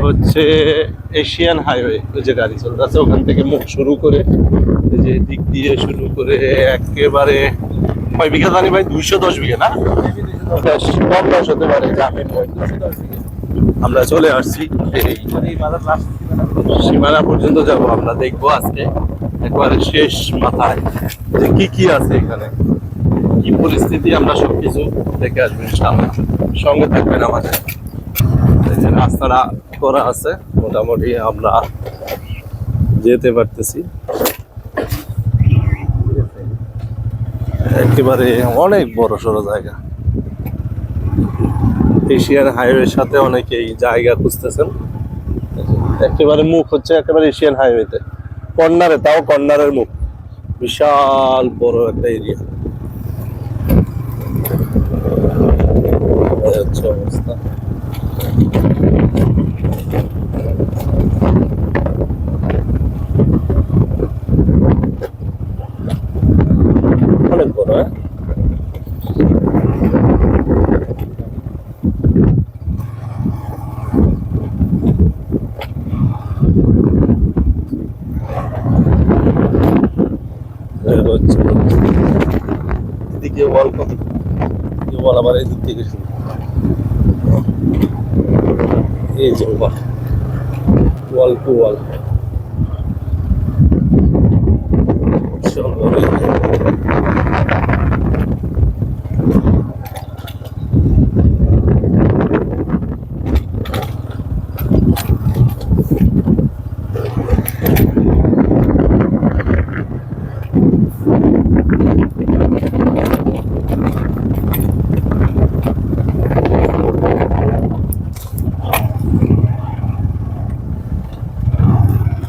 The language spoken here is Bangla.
হচ্ছে এশিয়ান হাইওয়ে, যে গাড়ি চলতেছে ওখান থেকে মুখ শুরু করে এই যে দিক দিয়ে শুরু করে একেবারে কয় বিঘা জানি ভাই, 210 বিঘা না, কম দশ হতে পারে। আমরা চলে আসছি এই সীমানা পর্যন্ত যাব, আমরা দেখবো আজকে একবারে শেষ মাথায় যে কি কি আছে এখানে, কি পরিস্থিতি, আমরা সবকিছু দেখে আসবো ইনশাআল্লাহ। সঙ্গে থাকবেন আমাদের। রাস্তাটা করা আছে, মোটামুটি আমরা যেতে পারতেছি। একেবারে অনেক বড় সড়ো জায়গা, এশিয়ান হাইওয়ের সাথে অনেকেই জায়গা খুঁজতেছেন। একেবারে মুখ হচ্ছে একেবারে এশিয়ান হাইওয়েতে কর্নারে, তাও কর্নারের মুখ, বিশাল বড় একটা এরিয়া। অবস্থা অনেক বড়। এদিকে ওয়াল, কত ওয়াল, আবার এদিক থেকে শুরু, এই যে ওয়াল টু ওয়াল।